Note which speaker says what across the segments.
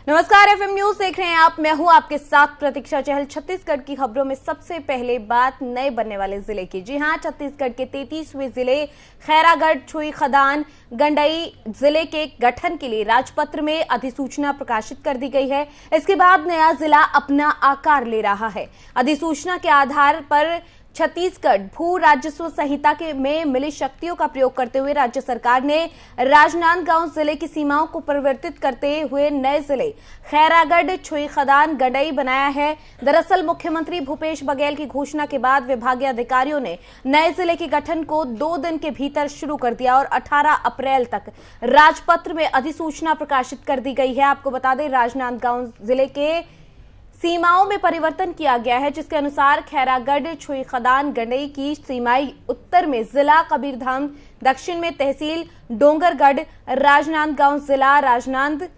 Speaker 1: नमस्कार, FM news देख रहे हैं आप। मैं हूं आपके साथ प्रतीक्षा चहल। छत्तीसगढ़ की खबरों में सबसे पहले बात नए बनने वाले जिले की। जी हां, छत्तीसगढ़ के 33वें जिले खैरागढ़ छुई खदान गंडई जिले के गठन के लिए राजपत्र में अधिसूचना प्रकाशित कर दी गई है। इसके बाद नया जिला अपना आकार ले रहा है। अधिसूचना के आधार पर छत्तीसगढ़ भू राजस्व संहिता में मिली शक्तियों का प्रयोग करते हुए राज्य सरकार ने राजनांदगांव जिले की सीमाओं को परिवर्तित करते हुए नए जिले खैरागढ़ छुई खदान गंडई बनाया है। दरअसल मुख्यमंत्री भूपेश बघेल की घोषणा के बाद विभागीय अधिकारियों ने नए जिले के गठन को 2 दिन के भीतर शुरू कर दिया और 18 अप्रैल तक राजपत्र में अधिसूचना प्रकाशित कर दी गई है। आपको बता दें, राजनांदगांव जिले के सीमाओं में परिवर्तन किया गया है, जिसके अनुसार खैरागढ़ छुई खदान गंडई की सीमाएं उत्तर में जिला कबीरधाम, दक्षिण में तहसील डोंगरगढ़, राजनांदगांव जिला राजनांद,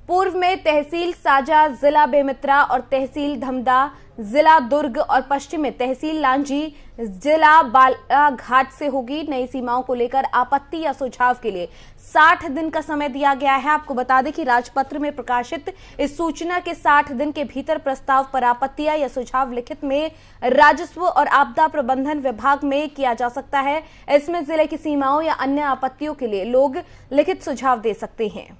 Speaker 1: पूर्व में तहसील साजा, जिला बेमित्रा और तहसील धमदा, जिला दुर्ग और पश्चिम में तहसील लांजी, जिला बालाघाट से होगी। नई सीमाओं को लेकर आपत्ति या सुझाव के लिए 60 दिन का समय दिया गया है। आपको बता दें कि राजपत्र में प्रकाशित इस सूचना के 60 दिन के भीतर प्रस्ताव पर आपत्तियां या सुझाव लिखित में राजस्व और आपदा प्रबंधन विभाग में किया जा सकता है। इसमें जिले की सीमाओं या अन्य आपत्तियों के लिए लोग लिखित सुझाव दे सकते हैं।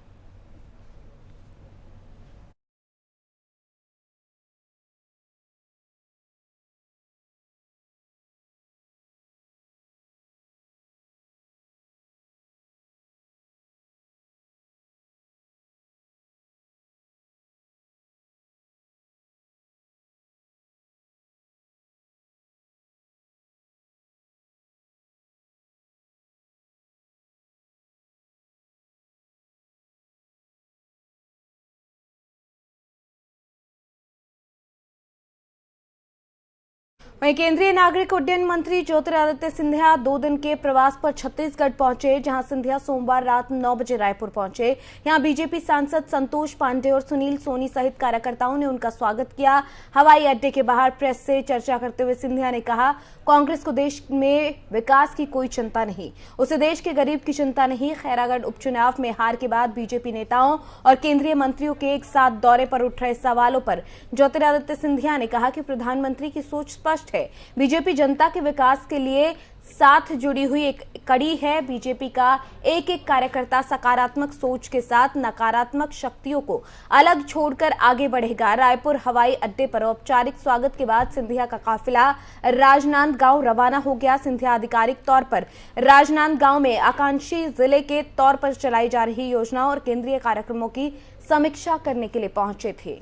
Speaker 1: वहीं केंद्रीय नागरिक उड्डयन मंत्री ज्योतिरादित्य सिंधिया 2 दिन के प्रवास पर छत्तीसगढ़ पहुंचे, जहां सिंधिया सोमवार रात 9 बजे रायपुर पहुंचे। यहां बीजेपी सांसद संतोष पांडे और सुनील सोनी सहित कार्यकर्ताओं ने उनका स्वागत किया। हवाई अड्डे के बाहर प्रेस से चर्चा करते हुए सिंधिया ने कहा, कांग्रेस को देश में विकास की कोई चिंता नहीं, उसे देश के गरीब की चिंता नहीं। खैरागढ़ उपचुनाव में हार के बाद बीजेपी नेताओं और केंद्रीय मंत्रियों के एक साथ दौरे पर उठ रहे सवालों पर ज्योतिरादित्य सिंधिया ने कहा कि प्रधानमंत्री की सोच स्पष्ट है। बीजेपी जनता के विकास के लिए साथ जुड़ी हुई एक कड़ी है। बीजेपी का एक एक कार्यकर्ता सकारात्मक सोच के साथ नकारात्मक शक्तियों को अलग छोड़कर आगे बढ़ेगा। रायपुर हवाई अड्डे पर औपचारिक स्वागत के बाद सिंधिया का काफिला राजनांदगांव रवाना हो गया। सिंधिया आधिकारिक तौर पर राजनांदगांव में आकांक्षी जिले के तौर पर चलाई जा रही योजनाओं और केंद्रीय कार्यक्रमों की समीक्षा करने के लिए पहुंचे थे।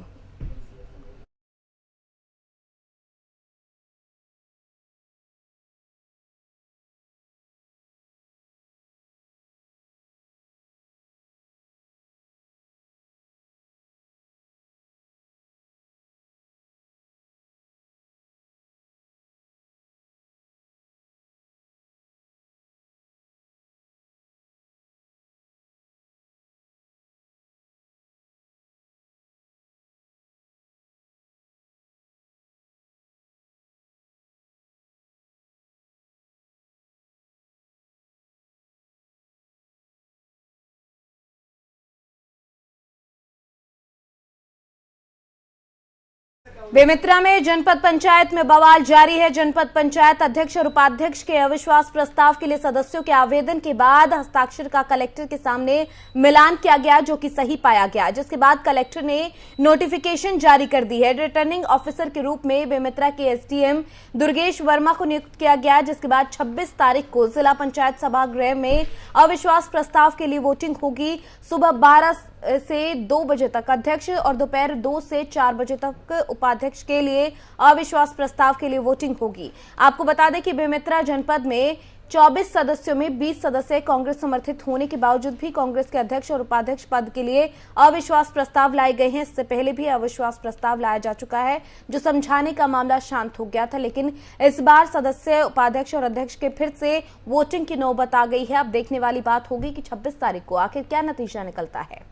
Speaker 1: बेमित्रा में जनपद पंचायत में बवाल जारी है। जनपद पंचायत अध्यक्ष और उपाध्यक्ष के अविश्वास प्रस्ताव के लिए सदस्यों के आवेदन के बाद हस्ताक्षर का कलेक्टर के सामने मिलान किया गया, जो कि सही पाया गया, जिसके बाद कलेक्टर ने नोटिफिकेशन जारी कर दी है। रिटर्निंग ऑफिसर के रूप में बेमित्रा के एसडीएम दुर्गेश वर्मा को नियुक्त किया गया, जिसके बाद 26 तारीख को जिला पंचायत सभागृह में अविश्वास प्रस्ताव के लिए वोटिंग होगी। सुबह 12 से 2 बजे तक अध्यक्ष और दोपहर 2 से 4 बजे तक उपाध्यक्ष के लिए अविश्वास प्रस्ताव के लिए वोटिंग होगी। आपको बता दें कि बेमित्रा जनपद में 24 सदस्यों में 20 सदस्य कांग्रेस समर्थित होने के बावजूद भी कांग्रेस के अध्यक्ष और उपाध्यक्ष पद के लिए अविश्वास प्रस्ताव लाए गए हैं। इससे पहले भी अविश्वास प्रस्ताव लाया जा चुका है, जो समझाने का मामला शांत हो गया था, लेकिन इस बार सदस्य, उपाध्यक्ष और अध्यक्ष के फिर से वोटिंग की नौबत आ गई है। अब देखने वाली बात होगी कि 26 तारीख को आखिर क्या नतीजा निकलता है।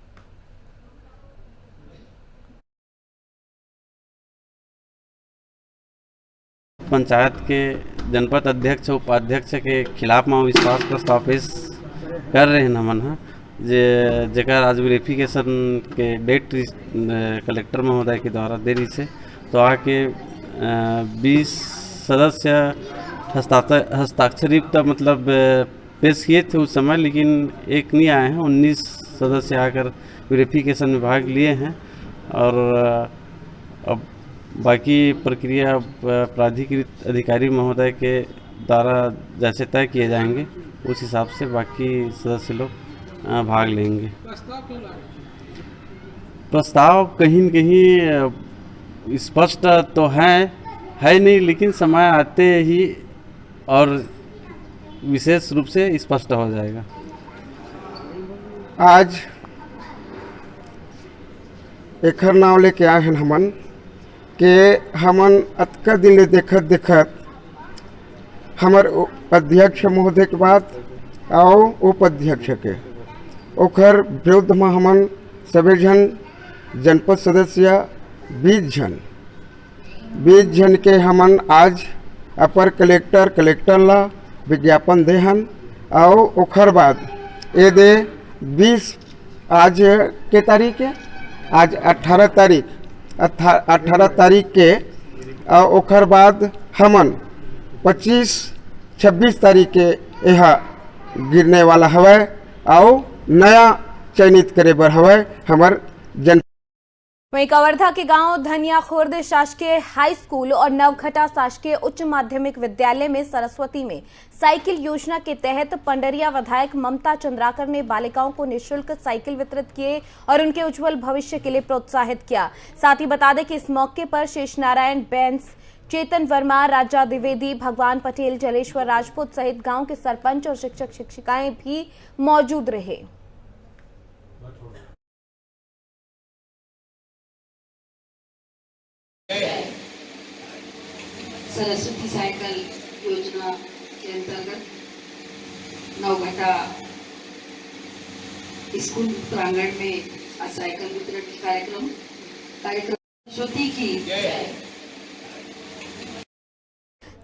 Speaker 2: पंचायत के जनपद अध्यक्ष उपाध्यक्ष के खिलाफ में अविश्वास प्रस्ताव पेश कर रहे हैं नमन है। जेकर आज वेरिफिकेशन के डेट कलेक्टर महोदय के द्वारा देरी से तो आके 20 सदस्य हस्ताक्षरित मतलब पेश किए थे उस समय, लेकिन एक नहीं आए हैं। 19 सदस्य आकर वेरिफिकेशन में भाग लिए हैं और अब बाकी प्रक्रिया प्राधिकृत अधिकारी महोदय के द्वारा जैसे तय किए जाएंगे उस हिसाब से बाकी सदस्य लोग भाग लेंगे। प्रस्ताव कहीं न कहीं स्पष्ट तो है नहीं, लेकिन समय आते ही और विशेष रूप से स्पष्ट हो जाएगा।
Speaker 3: आज एकर नाव लेके आए हैं हमन के हमन अतका दिन ले देखत हमर अध्यक्ष महोदय के बात और उपाध्यक्ष के ओकर विरुद्ध में हमन सभी जन जनपद सदस्य 20 जन के हमन आज अपर कलेक्टर ला विज्ञापन देहन और ओकर बाद ये दे 20 आज के तारीख है, आज 18 तारीख के और ओकर बाद हमन 25-26 तारीख के यह गिरने वाला हवै और नया चयनित करे बर हवै हमर जन।
Speaker 1: वहीं कवर्धा के गांव धनिया खुर्द शासकीय हाई स्कूल और नवखटा शासकीय उच्च माध्यमिक विद्यालय में सरस्वती में साइकिल योजना के तहत पंडरिया विधायक ममता चंद्राकर ने बालिकाओं को निःशुल्क साइकिल वितरित किए और उनके उज्जवल भविष्य के लिए प्रोत्साहित किया। साथ ही बता दें कि इस मौके पर शेष नारायण बैंस, चेतन वर्मा, राजा द्विवेदी, भगवान पटेल, जलेश्वर राजपूत सहित गांव के सरपंच और शिक्षक शिक्षिकाएं भी मौजूद रहे।
Speaker 4: सरस्वती साइकिल योजना के अंतर्गत नवघटा स्कूल प्रांगण में आज साइकिल वितरण कार्यक्रम सरस्वती की।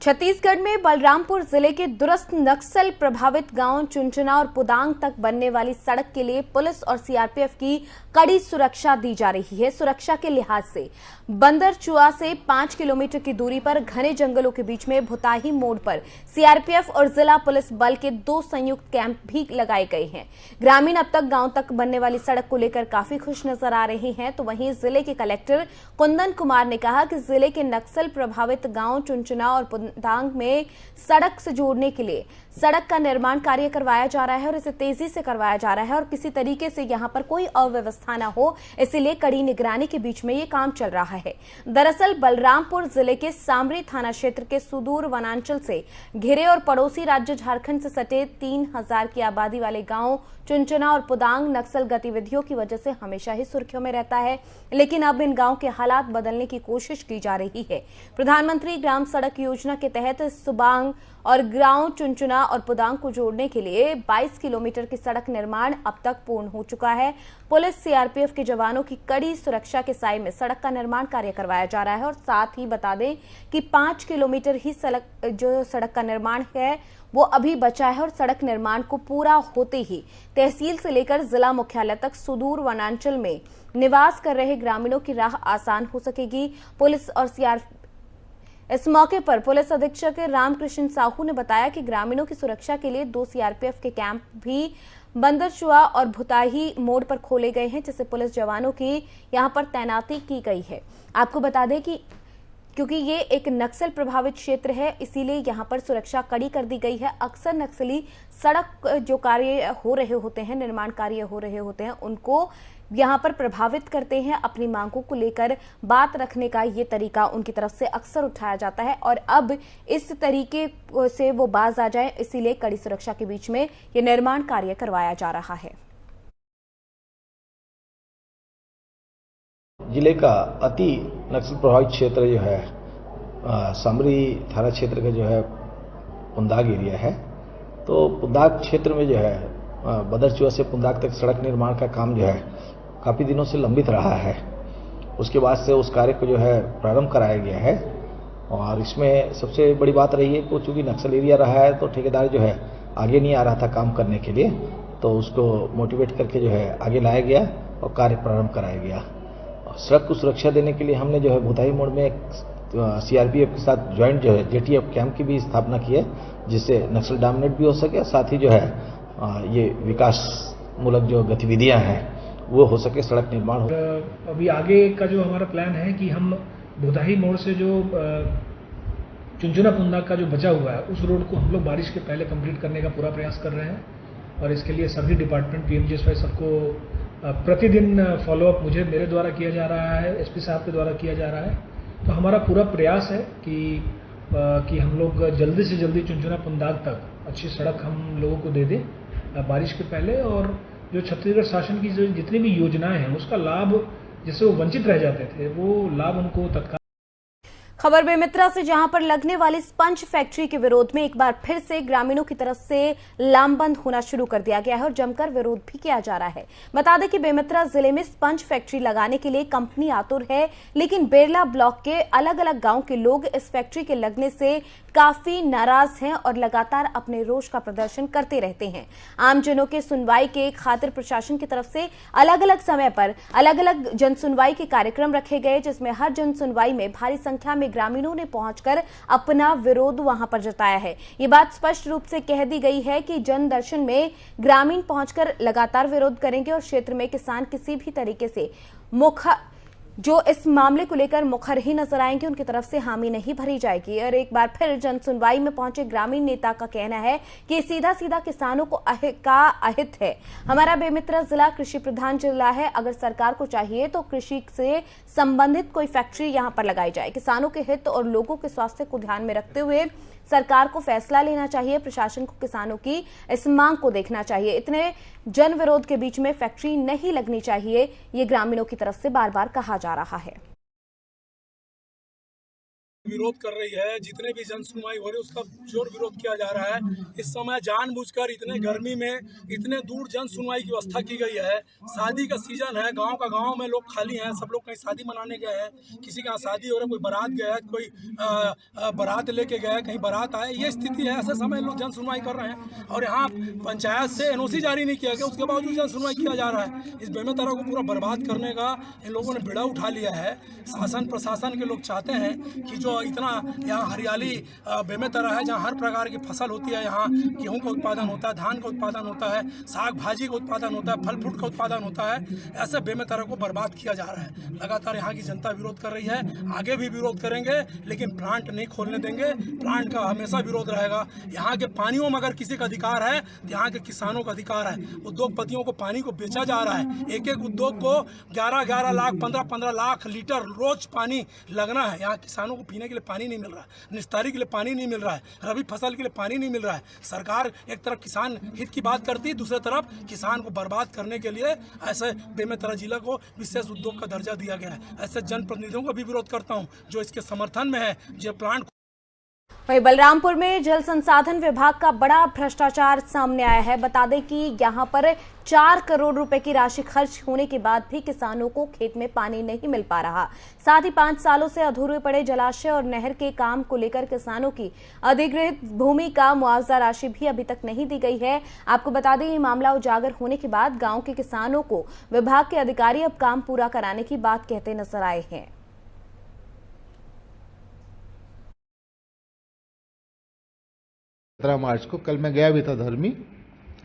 Speaker 1: छत्तीसगढ़ में बलरामपुर जिले के दूरस्थ नक्सल प्रभावित गांव चुनचुना और पुदांग तक बनने वाली सड़क के लिए पुलिस और सीआरपीएफ की कड़ी सुरक्षा दी जा रही है। सुरक्षा के लिहाज से बंदरचुआ से 5 किलोमीटर की दूरी पर घने जंगलों के बीच में भुताही मोड़ पर सीआरपीएफ और जिला पुलिस बल के 2 संयुक्त कैंप भी लगाए गए हैं। ग्रामीण अब तक गांव तक बनने वाली सड़क को लेकर काफी खुश नजर आ रहे हैं। तो वहीं जिले के कलेक्टर कुंदन कुमार ने कहा कि जिले के नक्सल प्रभावित गांव चुनचुना और पुदांग में सड़क से जोड़ने के लिए सड़क का निर्माण कार्य करवाया जा रहा है और इसे तेजी से करवाया जा रहा है और किसी तरीके से यहां पर कोई अव्यवस्था न हो, इसलिए कड़ी निगरानी के बीच में ये काम चल रहा है। दरअसल बलरामपुर जिले के सामरी थाना क्षेत्र के सुदूर वनांचल से घिरे और पड़ोसी राज्य झारखंड से सटे 3000 की आबादी वाले गांव चुनचुना और पुदांग नक्सल गतिविधियों की वजह से हमेशा ही सुर्खियों में रहता है, लेकिन अब इन गांव के हालात बदलने की कोशिश की जा रही है। प्रधानमंत्री ग्राम सड़क योजना के तहत सुबांग और गांव चुनचुना और पुदांग को जोड़ने के लिए 22 किलोमीटर की सड़क निर्माण अब तक पूर्ण हो चुका है। पुलिस सीआरपीएफ के जवानों की कड़ी सुरक्षा के साए में सड़क का निर्माण कार्य करवाया जा रहा है और साथ ही बता दें कि 5 किलोमीटर ही सड़क का निर्माण है वो अभी बचा है और सड़क निर्माण को पूरा होते ही तहसील से लेकर जिला मुख्यालय तक सुदूर वनांचल में निवास कर रहे ग्रामीणों की राह आसान हो सकेगी। पुलिस और इस मौके पर पुलिस अधीक्षक रामकृष्ण साहू ने बताया कि ग्रामीणों की सुरक्षा के लिए 2 सीआरपीएफ के कैंप भी बंदरचुआ और भुताही मोड़ पर खोले गए हैं, जिससे पुलिस जवानों की यहां पर तैनाती की गई है। आपको बता दें कि क्योंकि ये एक नक्सल प्रभावित क्षेत्र है, इसीलिए यहाँ पर सुरक्षा कड़ी कर दी गई है। अक्सर नक्सली सड़क जो कार्य हो रहे होते हैं, निर्माण कार्य हो रहे होते हैं, उनको यहाँ पर प्रभावित करते हैं। अपनी मांगों को लेकर बात रखने का ये तरीका उनकी तरफ से अक्सर उठाया जाता है और अब इस तरीके से वो बाज आ जाए, इसीलिए कड़ी सुरक्षा के बीच में ये निर्माण कार्य करवाया जा रहा है।
Speaker 5: जिले का अति नक्सल प्रभावित क्षेत्र जो है सामरी थाना क्षेत्र का जो है पुंदाग एरिया है। तो पुंदाग क्षेत्र में जो है बदरचुआ से पुंदाग तक सड़क निर्माण का काम जो है काफ़ी दिनों से लंबित रहा है। उसके बाद से उस कार्य को जो है प्रारंभ कराया गया है और इसमें सबसे बड़ी बात रही है कि चूँकि नक्सल एरिया रहा है तो ठेकेदार जो है आगे नहीं आ रहा था काम करने के लिए, तो उसको मोटिवेट करके जो है आगे लाया गया और कार्य प्रारंभ कराया गया। और सड़क को सुरक्षा देने के लिए हमने जो है भुताई मोड़ में सीआरपीएफ के साथ ज्वाइंट जो है जेटीएफ कैंप की भी स्थापना की है, जिससे नक्सल डोमिनेट भी हो सके, साथ ही जो है ये विकास मूलक जो गतिविधियां हैं वो हो सके, सड़क निर्माण हो।
Speaker 6: अभी आगे का जो हमारा प्लान है कि हम भुताही मोड़ से जो चुनचुना पुंदाग का जो बचा हुआ है उस रोड को हम लोग बारिश के पहले कंप्लीट करने का पूरा प्रयास कर रहे हैं। और इसके लिए सभी डिपार्टमेंट पीएमजीएसवाई सबको प्रतिदिन फॉलोअप मेरे द्वारा किया जा रहा है, एसपी साहब के द्वारा किया जा रहा है। तो हमारा पूरा प्रयास है कि हम लोग जल्दी से जल्दी चुनचुना पुंदाग तक अच्छी सड़क हम लोगों को दे दें बारिश के पहले, और जो छत्तीसगढ़ शासन की जो जितनी भी योजनाएं हैं उसका लाभ, जिससे वो वंचित रह जाते थे, वो लाभ उनको तत्काल।
Speaker 1: खबर बेमित्रा से, जहां पर लगने वाली स्पंज फैक्ट्री के विरोध में एक बार फिर से ग्रामीणों की तरफ से लामबंद होना शुरू कर दिया गया है और जमकर विरोध भी किया जा रहा है। बता दें कि बेमित्रा जिले में स्पंज फैक्ट्री लगाने के लिए कंपनी आतुर है, लेकिन बेरला ब्लॉक के अलग अलग गांव के लोग इस फैक्ट्री के लगने से काफी नाराज हैं और लगातार अपने रोष का प्रदर्शन करते रहते हैं। आमजनों के सुनवाई के खातिर प्रशासन की तरफ से अलग अलग समय पर अलग अलग जन सुनवाई के कार्यक्रम रखे गए, जिसमें हर जन सुनवाई में भारी संख्या में ग्रामीणों ने पहुंचकर अपना विरोध वहां पर जताया है। ये बात स्पष्ट रूप से कह दी गई है कि जन दर्शन में ग्रामीण पहुंचकर लगातार विरोध करेंगे और क्षेत्र में किसान किसी भी तरीके से जो इस मामले को लेकर मुखर ही नजर आएंगे, उनकी तरफ से हामी नहीं भरी जाएगी। और एक बार फिर जन सुनवाई में पहुंचे ग्रामीण नेता का कहना है कि सीधा सीधा किसानों को अहित है। हमारा बेमित्रा जिला कृषि प्रधान जिला है, अगर सरकार को चाहिए तो कृषि से संबंधित कोई फैक्ट्री यहां पर लगाई जाए। किसानों के हित और लोगों के स्वास्थ्य को ध्यान में रखते हुए सरकार को फैसला लेना चाहिए। प्रशासन को किसानों की इस मांग को देखना चाहिए। इतने जन विरोध के बीच में फैक्ट्री नहीं लगनी चाहिए, ये ग्रामीणों की तरफ से बार बार कहा जा रहा है।
Speaker 7: विरोध कर रही है, जितने भी जन सुनवाई हो रही है उसका जोर विरोध किया जा रहा है। इस समय जानबूझकर इतने गर्मी में इतने दूर जन सुनवाई की व्यवस्था की गई है। शादी का सीजन है, गांव में लोग खाली हैं, सब लोग कहीं शादी मनाने गए हैं, किसी का शादी हो रहा है, कोई बारात गया है, कोई बारात लेके गया है, कहीं बारात आए, ये स्थिति है। ऐसे समय लोग जन सुनवाई कर रहे हैं और यहाँ पंचायत से एनओसी जारी नहीं किया गया, उसके बावजूद जन सुनवाई किया जा रहा है। इस बेमेतरा को पूरा बर्बाद करने का इन लोगों ने बेड़ा उठा लिया है। शासन प्रशासन के लोग चाहते हैं कि जो इतना यहाँ हरियाली बेमेतरा है, जहाँ हर प्रकार की फसल होती है, यहाँ गेहूं का उत्पादन होता है, धान का उत्पादन होता है, साग भाजी का उत्पादन होता है, फल फ्रूट का उत्पादन होता है, ऐसे बेमेतरा को बर्बाद किया जा रहा है। लगातार यहाँ की जनता विरोध कर रही है, आगे भी विरोध करेंगे, लेकिन प्लांट नहीं खोलने देंगे। प्लांट का हमेशा विरोध रहेगा। यहाँ के पानियों में अगर किसी का अधिकार है तो यहाँ के किसानों का अधिकार है। उद्योगपतियों को पानी को बेचा जा रहा है, एक एक उद्योग को 11-11 लाख 15-15 लाख लीटर रोज पानी लगना है। यहाँ किसानों को पीने के लिए पानी नहीं मिल रहा है, निस्तारी के लिए पानी नहीं मिल रहा है, रबी फसल के लिए पानी नहीं मिल रहा है। सरकार एक तरफ किसान हित की बात करती है, दूसरी तरफ किसान को बर्बाद करने के लिए ऐसे बेमेतरा जिला को विशेष उद्योग का दर्जा दिया गया है। ऐसे जनप्रतिनिधियों का भी विरोध करता हूँ जो इसके समर्थन में है। जो प्लांट
Speaker 1: वहीं बलरामपुर में जल संसाधन विभाग का बड़ा भ्रष्टाचार सामने आया है। बता दें कि यहां पर 4 करोड़ रुपए की राशि खर्च होने के बाद भी किसानों को खेत में पानी नहीं मिल पा रहा। साथ ही 5 सालों से अधूरे पड़े जलाशय और नहर के काम को लेकर किसानों की अधिग्रहित भूमि का मुआवजा राशि भी अभी तक नहीं दी गई है। आपको बता दें, ये मामला उजागर होने के बाद गाँव के किसानों को विभाग के अधिकारी अब काम पूरा कराने की बात कहते नजर आए हैं।
Speaker 8: 17 मार्च को कल मैं गया भी था धर्मी,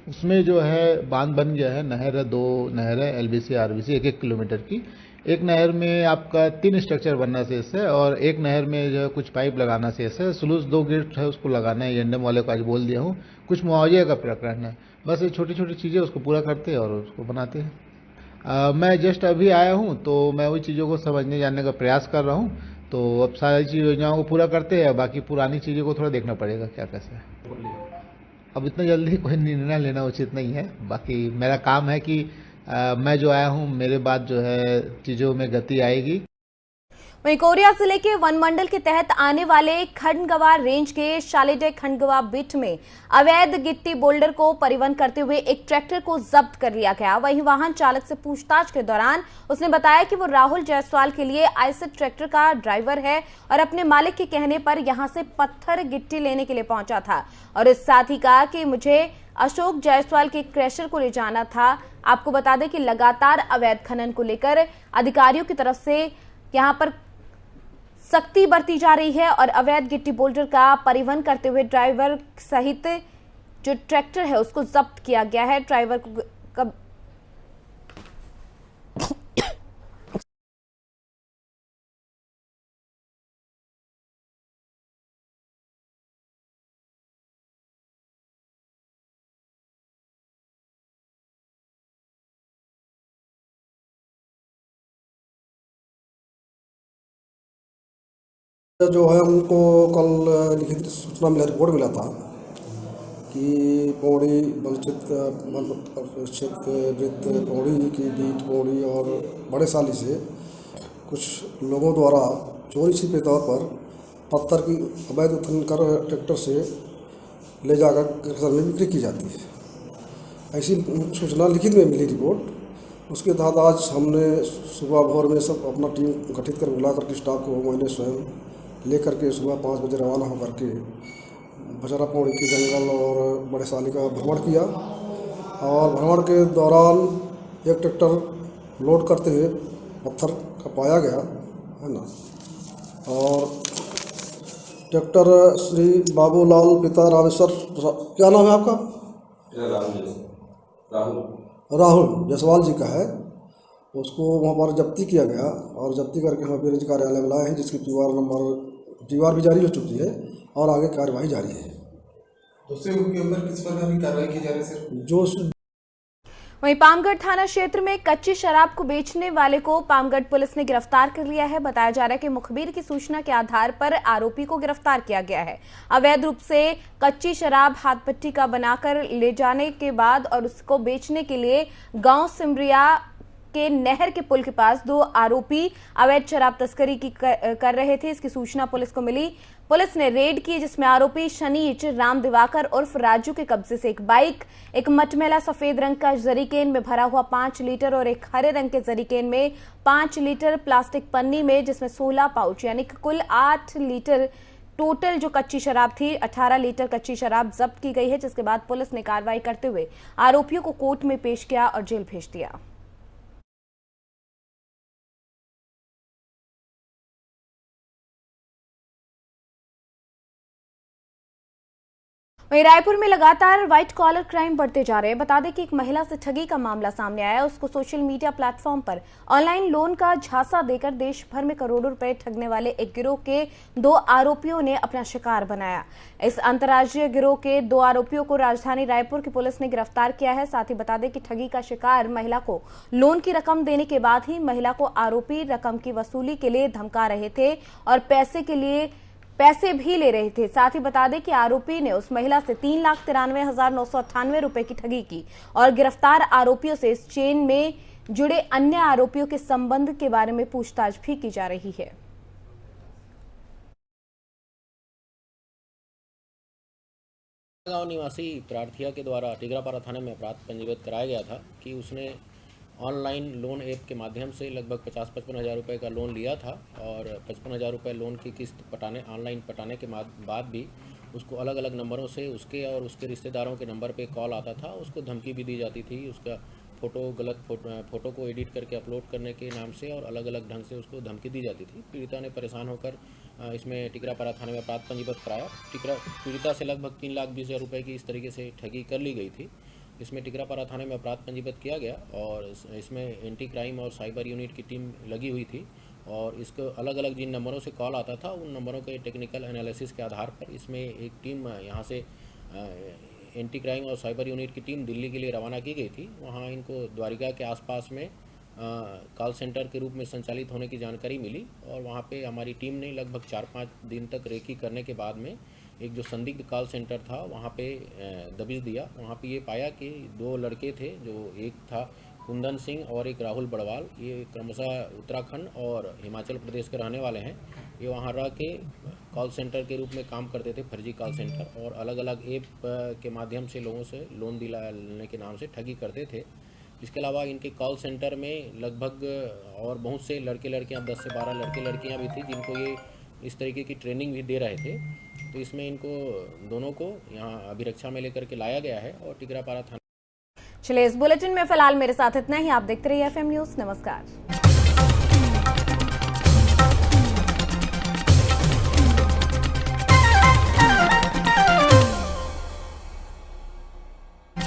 Speaker 8: उसमें जो है बांध बन गया है। नहर है, 2 नहर है, एलबीसी आरबीसी 1-1 किलोमीटर की। एक नहर में आपका 3 स्ट्रक्चर बनना शेष है और एक नहर में जो है कुछ पाइप लगाना शेष है। स्लूस 2 गेट है, उसको लगाना है। एंडम वाले को आज बोल दिया हूँ। कुछ मुआवजे का प्रकरण है, बस ये छोटी छोटी चीज़ें उसको पूरा करते हैं और उसको बनाते हैं। मैं जस्ट अभी आया हूँ तो मैं वही चीज़ों को समझने जानने का प्रयास कर रहा हूँ। तो अब सारी चीज़ योजनाओं को पूरा करते हैं, बाकी पुरानी चीज़ों को थोड़ा देखना पड़ेगा क्या कैसे है। अब इतना जल्दी कोई निर्णय लेना उचित नहीं है। बाकी मेरा काम है कि मैं जो आया हूँ मेरे बाद जो है चीज़ों में गति आएगी।
Speaker 1: वहीं कोरिया जिले के वन मंडल के तहत आने वाले खंडगवा रेंज के शालेडे खंडगवा बिट में अवैध गिट्टी बोल्डर को परिवहन करते हुए एक ट्रैक्टर को जब्त कर लिया गया। वहीं वाहन चालक से पूछताछ के दौरान उसने बताया कि वो राहुल जायसवाल के लिए आईसेट ट्रैक्टर का ड्राइवर है और अपने मालिक के कहने पर यहां से पत्थर गिट्टी लेने के लिए पहुंचा था और इस साथ ही कहा कि मुझे अशोक जायसवाल के क्रैशर को ले जाना था। आपको बता दें कि लगातार अवैध खनन को लेकर अधिकारियों की तरफ से यहां पर सख्ती बरती जा रही है और अवैध गिट्टी बोल्डर का परिवहन करते हुए ड्राइवर सहित जो ट्रैक्टर है उसको जब्त किया गया है। ड्राइवर को
Speaker 9: जो है हमको कल लिखित सूचना मिला, रिपोर्ट मिला था कि पौड़ी बलचित वृत्त पौड़ी की बीट पौड़ी और बड़े साली से कुछ लोगों द्वारा चोरी छिपे तौर पर पत्थर की अवैध उत्खनन कर ट्रैक्टर से ले जाकर कृषि में बिक्री की जाती है। ऐसी सूचना लिखित में मिली रिपोर्ट। उसके तहत आज हमने सुबह भोर में सब अपना टीम गठित कर बुला करके स्टाफ को मैंने स्वयं लेकर के सुबह 5 बजे रवाना होकर के बचारा पौड़ी के जंगल और बड़े साली का भ्रमण किया और भ्रमण के दौरान एक ट्रैक्टर लोड करते हुए पत्थर का पाया गया है ना। और ट्रैक्टर श्री बाबूलाल पिता रामेश्वर, क्या नाम है आपका? राहुल जायसवाल जी का है। उसको वहाँ पर जब्ती किया गया और जब्ती करके हम रेंज कार्यालय में लाए हैं, जिसकी टीवार भी जारी हो चुकी है और आगे कार्यवाही जारी है।
Speaker 10: दूसरे ग्रुप के ऊपर किस प्रकार की कार्रवाई की जा रही है सर?
Speaker 9: जो
Speaker 1: वहीं पामगढ़ थाना क्षेत्र में कच्ची शराब को बेचने वाले को पामगढ़ पुलिस ने गिरफ्तार कर लिया है। बताया जा रहा है कि मुखबिर की सूचना के आधार पर आरोपी को गिरफ्तार किया गया है। अवैध रूप से कच्ची शराब हाथ पट्टी का बनाकर ले जाने के बाद और उसको बेचने के लिए गांव सिमरिया के नहर के पुल के पास 2 आरोपी अवैध शराब तस्करी की कर रहे थे। इसकी सूचना पुलिस को मिली। पुलिस ने रेड की, जिसमें आरोपी शनीच राम दिवाकर उर्फ राजू के कब्जे से एक बाइक, एक मटमैला सफेद रंग का जरीकेन में भरा हुआ 5 लीटर और एक हरे रंग के जरीकेन में 5 लीटर प्लास्टिक पन्नी में जिसमें 16 पाउच यानी कि कुल 8 लीटर टोटल जो कच्ची शराब थी 18 लीटर कच्ची शराब जब्त की गई है। जिसके बाद पुलिस ने कार्रवाई करते हुए आरोपियों को कोर्ट में पेश किया और जेल भेज दिया। वहीं रायपुर में लगातार व्हाइट कॉलर क्राइम बढ़ते जा रहे हैं। बता दें कि एक महिला से ठगी का मामला सामने आया। उसको सोशल मीडिया प्लेटफॉर्म पर ऑनलाइन लोन का झांसा देकर देश भर में करोड़ों रुपए ठगने वाले एक गिरोह के 2 आरोपियों ने अपना शिकार बनाया। इस अंतर्राज्यीय गिरोह के 2 आरोपियों को राजधानी रायपुर की पुलिस ने गिरफ्तार किया है। साथ ही बता दें कि ठगी का शिकार महिला को लोन की रकम देने के बाद ही महिला को आरोपी रकम की वसूली के लिए धमका रहे थे और पैसे भी ले रहे थे। साथ ही बता दें कि आरोपी ने उस महिला से 3,93,998 रुपए की ठगी की और गिरफ्तार आरोपियों से इस चेन में जुड़े अन्य आरोपियों के संबंध के बारे में पूछताछ भी की जा रही है।
Speaker 11: गांव निवासी प्रार्थिया के द्वारा टिगरापारा थाने में अपराध पंजीबद्ध कराया गया था कि उसने ऑनलाइन लोन ऐप के माध्यम से लगभग 50-55 हज़ार रुपये का लोन लिया था और 55 हज़ार रुपये लोन की किस्त ऑनलाइन पटाने के बाद भी उसको अलग अलग नंबरों से उसके और उसके रिश्तेदारों के नंबर पे कॉल आता था। उसको धमकी भी दी जाती थी, उसका गलत फोटो को एडिट करके अपलोड करने के नाम से और अलग अलग ढंग से उसको धमकी दी जाती थी। पीड़िता ने परेशान होकर इसमें टिगरापारा थाने में अपराध पंजीबद्ध कराया। पीड़िता से लगभग 3,20,000 रुपये की इस तरीके से ठगी कर ली गई थी। इसमें टिगरापारा थाने में अपराध पंजीबद्ध किया गया और इसमें एंटी क्राइम और साइबर यूनिट की टीम लगी हुई थी और इसको अलग अलग जिन नंबरों से कॉल आता था उन नंबरों के टेक्निकल एनालिसिस के आधार पर इसमें एक टीम यहाँ से एंटी क्राइम और साइबर यूनिट की टीम दिल्ली के लिए रवाना की गई थी। वहाँ इनको द्वारिका के आसपास में कॉल सेंटर के रूप में संचालित होने की जानकारी मिली और वहाँ पे हमारी टीम ने लगभग 4-5 दिन तक रेकी करने के बाद में एक जो संदिग्ध कॉल सेंटर था वहाँ पे दबिश दिया। वहाँ पे ये पाया कि 2 लड़के थे, जो एक था कुंदन सिंह और एक राहुल बड़वाल, ये क्रमशः उत्तराखंड और हिमाचल प्रदेश के रहने वाले हैं। ये वहाँ रह के कॉल सेंटर के रूप में काम करते थे, फर्जी कॉल सेंटर, और अलग अलग ऐप के माध्यम से लोगों से लोन दिलाने के नाम से ठगी करते थे। इसके अलावा इनके कॉल सेंटर में लगभग और बहुत से लड़के लड़कियाँ, 10 से 12 लड़के लड़कियाँ भी थी जिनको ये इस तरीके की ट्रेनिंग भी दे रहे थे। तो इसमें इनको दोनों को यहाँ अभिरक्षा में लेकर के लाया गया है और टिकरापारा थाना।
Speaker 1: चलिए, इस बुलेटिन में फिलहाल मेरे साथ इतना ही। आप देखते रहिए FM न्यूज़। नमस्कार।